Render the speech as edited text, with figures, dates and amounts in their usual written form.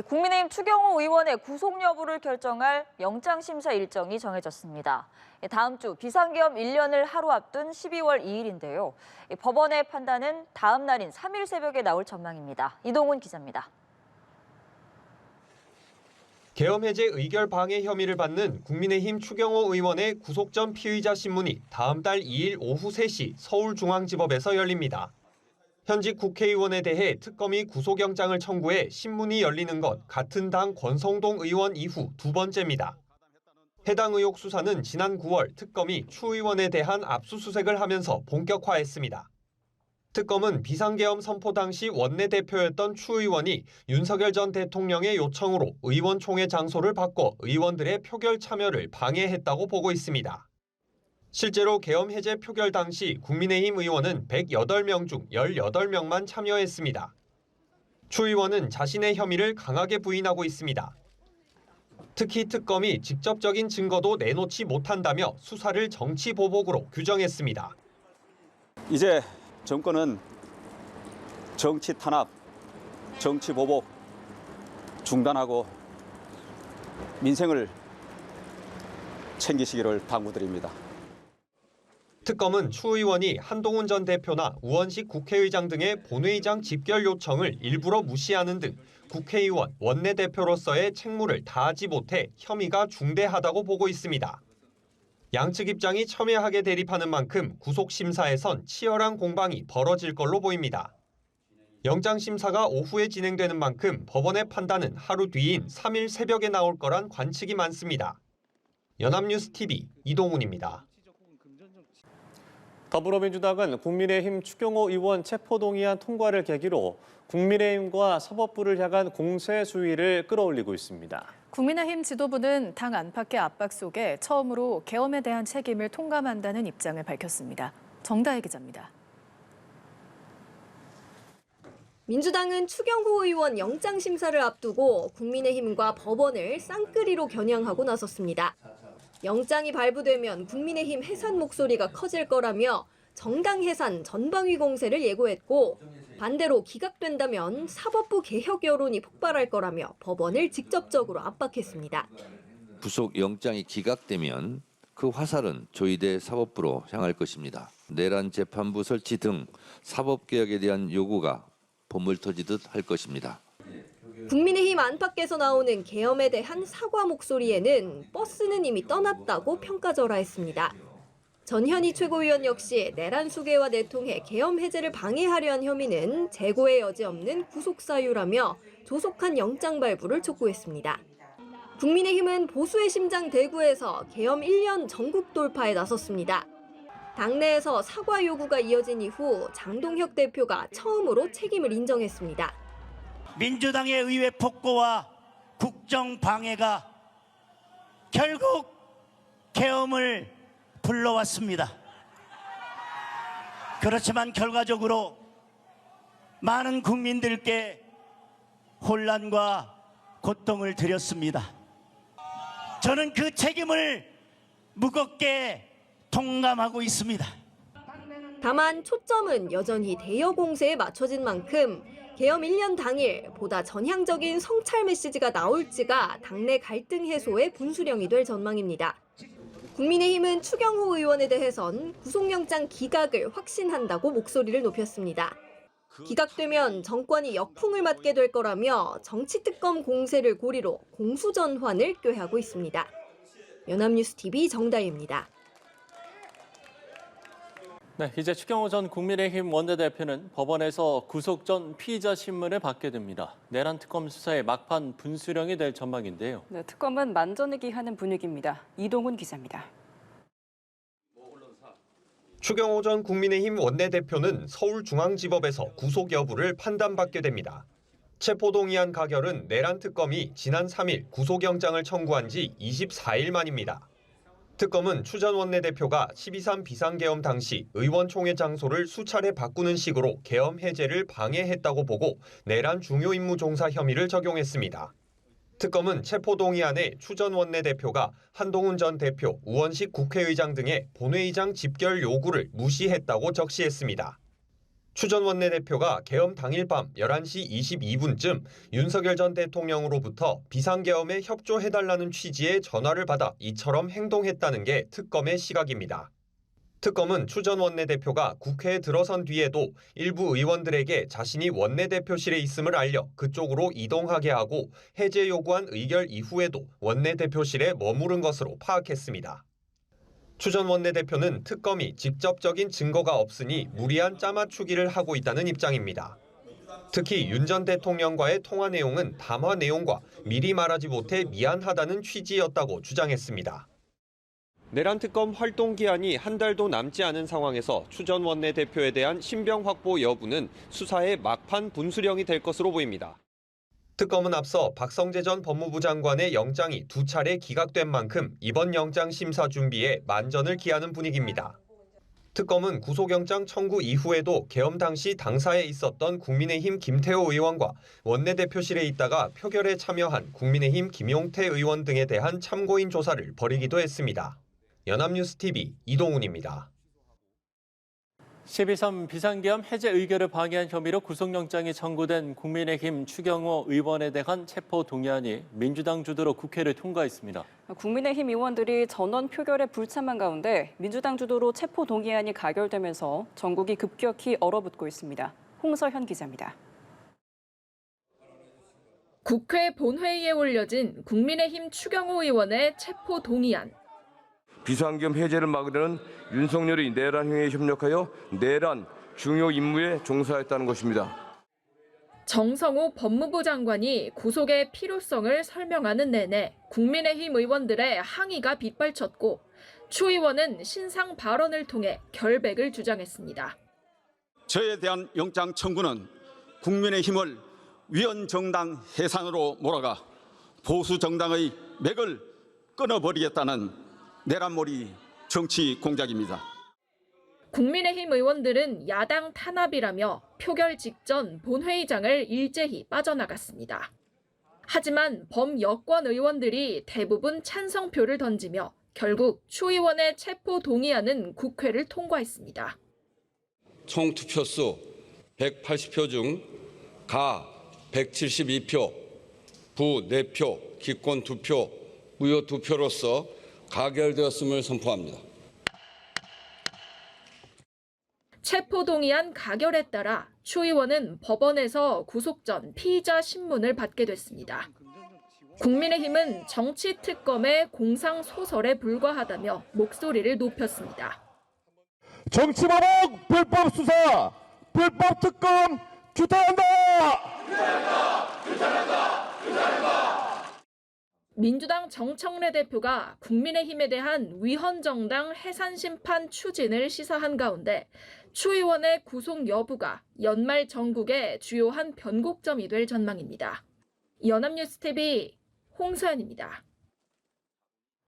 국민의힘 추경호 의원의 구속 여부를 결정할 영장심사 일정이 정해졌습니다. 다음 주 비상계엄 1년을 하루 앞둔 12월 2일인데요. 법원의 판단은 다음 날인 3일 새벽에 나올 전망입니다. 이동훈 기자입니다. 계엄 해제 의결 방해 혐의를 받는 국민의힘 추경호 의원의 구속 전 피의자 신문이 다음 달 2일 오후 3시 서울중앙지법에서 열립니다. 현직 국회의원에 대해 특검이 구속영장을 청구해 신문이 열리는 것 같은 당 권성동 의원 이후 두 번째입니다. 해당 의혹 수사는 지난 9월 특검이 추 의원에 대한 압수수색을 하면서 본격화했습니다. 특검은 비상계엄 선포 당시 원내대표였던 추 의원이 윤석열 전 대통령의 요청으로 의원총회 장소를 바꿔 의원들의 표결 참여를 방해했다고 보고 있습니다. 실제로 계엄 해제 표결 당시 국민의힘 의원은 108명 중 18명만 참여했습니다. 추 의원은 자신의 혐의를 강하게 부인하고 있습니다. 특히 특검이 직접적인 증거도 내놓지 못한다며 수사를 정치 보복으로 규정했습니다. 이제 정권은 정치 탄압, 정치 보복 중단하고 민생을 챙기시기를 당부드립니다. 특검은 추 의원이 한동훈 전 대표나 우원식 국회의장 등의 본회의장 집결 요청을 일부러 무시하는 등 국회의원, 원내대표로서의 책무를 다하지 못해 혐의가 중대하다고 보고 있습니다. 양측 입장이 첨예하게 대립하는 만큼 구속심사에선 치열한 공방이 벌어질 걸로 보입니다. 영장심사가 오후에 진행되는 만큼 법원의 판단은 하루 뒤인 3일 새벽에 나올 거란 관측이 많습니다. 연합뉴스TV 이동훈입니다. 더불어민주당은 국민의힘 추경호 의원 체포동의안 통과를 계기로 국민의힘과 사법부를 향한 공세 수위를 끌어올리고 있습니다. 국민의힘 지도부는 당 안팎의 압박 속에 처음으로 계엄에 대한 책임을 통감한다는 입장을 밝혔습니다. 정다혜 기자입니다. 민주당은 추경호 의원 영장심사를 앞두고 국민의힘과 법원을 쌍끌이로 겨냥하고 나섰습니다. 영장이 발부되면 국민의힘 해산 목소리가 커질 거라며 정당 해산 전방위 공세를 예고했고 반대로 기각된다면 사법부 개혁 여론이 폭발할 거라며 법원을 직접적으로 압박했습니다. 구속 영장이 기각되면 그 화살은 조희대 사법부로 향할 것입니다. 내란 재판부 설치 등 사법개혁에 대한 요구가 봄을 터지듯 할 것입니다. 국민의힘 안팎에서 나오는 계엄에 대한 사과 목소리에는 버스는 이미 떠났다고 평가절하했습니다. 전현희 최고위원 역시 내란 수괴와 내통해 계엄 해제를 방해하려 한 혐의는 재고의 여지 없는 구속사유라며 조속한 영장 발부를 촉구했습니다. 국민의힘은 보수의 심장 대구에서 계엄 1년 전국 돌파에 나섰습니다. 당내에서 사과 요구가 이어진 이후 장동혁 대표가 처음으로 책임을 인정했습니다. 민주당의 의회 폭거와 국정 방해가 결국 계엄을 불러왔습니다. 그렇지만 결과적으로 많은 국민들께 혼란과 고통을 드렸습니다. 저는 그 책임을 무겁게 통감하고 있습니다. 다만 초점은 여전히 대여 공세에 맞춰진 만큼 계엄 1년 당일 보다 전향적인 성찰 메시지가 나올지가 당내 갈등 해소의 분수령이 될 전망입니다. 국민의힘은 추경호 의원에 대해선 구속영장 기각을 확신한다고 목소리를 높였습니다. 기각되면 정권이 역풍을 맞게 될 거라며 정치특검 공세를 고리로 공수전환을 꾀하고 있습니다. 연합뉴스TV 정다희입니다. 네, 이제 추경호 전 국민의힘 원내대표는 법원에서 구속 전 피의자 신문을 받게 됩니다. 내란 특검 수사의 막판 분수령이 될 전망인데요. 네, 특검은 만전을 하는 분위기입니다. 이동훈 기자입니다. 추경호 전 국민의힘 원내대표는 서울중앙지법에서 구속 여부를 판단받게 됩니다. 체포동의안 가결은 내란 특검이 지난 3일 구속영장을 청구한 지 24일 만입니다. 특검은 추 전 원내대표가 12.3 비상계엄 당시 의원총회 장소를 수차례 바꾸는 식으로 계엄 해제를 방해했다고 보고 내란 중요임무 종사 혐의를 적용했습니다. 특검은 체포동의안에 추 전 원내대표가 한동훈 전 대표, 우원식 국회의장 등의 본회의장 집결 요구를 무시했다고 적시했습니다. 추 전 원내대표가 계엄 당일 밤 11시 22분쯤 윤석열 전 대통령으로부터 비상계엄에 협조해달라는 취지의 전화를 받아 이처럼 행동했다는 게 특검의 시각입니다. 특검은 추 전 원내대표가 국회에 들어선 뒤에도 일부 의원들에게 자신이 원내대표실에 있음을 알려 그쪽으로 이동하게 하고 해제 요구한 의결 이후에도 원내대표실에 머무른 것으로 파악했습니다. 추 전 원내대표는 특검이 직접적인 증거가 없으니 무리한 짜맞추기를 하고 있다는 입장입니다. 특히 윤 전 대통령과의 통화 내용은 담화 내용과 미리 말하지 못해 미안하다는 취지였다고 주장했습니다. 내란 특검 활동 기한이 한 달도 남지 않은 상황에서 추 전 원내대표에 대한 신병 확보 여부는 수사의 막판 분수령이 될 것으로 보입니다. 특검은 앞서 박성재 전 법무부 장관의 영장이 2차례 기각된 만큼 이번 영장 심사 준비에 만전을 기하는 분위기입니다. 특검은 구속영장 청구 이후에도 계엄 당시 당사에 있었던 국민의힘 김태호 의원과 원내대표실에 있다가 표결에 참여한 국민의힘 김용태 의원 등에 대한 참고인 조사를 벌이기도 했습니다. 연합뉴스TV 이동훈입니다. 12.3 비상계엄 해제 의결을 방해한 혐의로 구속영장이 청구된 국민의힘 추경호 의원에 대한 체포동의안이 민주당 주도로 국회를 통과했습니다. 국민의힘 의원들이 전원 표결에 불참한 가운데 민주당 주도로 체포동의안이 가결되면서 전국이 급격히 얼어붙고 있습니다. 홍서현 기자입니다. 국회 본회의에 올려진 국민의힘 추경호 의원의 체포동의안. 비상계엄 해제를 막으려는 윤석열이 내란 행위에 협력하여 내란 중요 임무에 종사했다는 것입니다. 정성호 법무부 장관이 구속의 필요성을 설명하는 내내 국민의힘 의원들의 항의가 빗발쳤고 추 의원은 신상 발언을 통해 결백을 주장했습니다. 저에 대한 영장 청구는 국민의힘을 위헌정당 해산으로 몰아가 보수정당의 맥을 끊어버리겠다는 내란몰이 정치 공작입니다. 국민의힘 의원들은 야당 탄압이라며 표결 직전 본회의장을 일제히 빠져나갔습니다. 하지만 범여권 의원들이 대부분 찬성표를 던지며 결국 추 의원의 체포 동의안은 국회를 통과했습니다. 총 투표수 180표 중 가 172표, 부 4표, 기권 2표, 무효 2표로서 가결되었음을 선포합니다. 체포동의안 가결에 따라 추 의원은 법원에서 구속 전 피의자 신문을 받게 됐습니다. 국민의힘은 정치특검의 공상소설에 불과하다며 목소리를 높였습니다. 정치보복, 불법 수사, 불법 특검 규탄한다! 민주당 정청래 대표가 국민의힘에 대한 위헌정당 해산심판 추진을 시사한 가운데 추 의원의 구속 여부가 연말 전국의 주요한 변곡점이 될 전망입니다. 연합뉴스TV 홍서연입니다.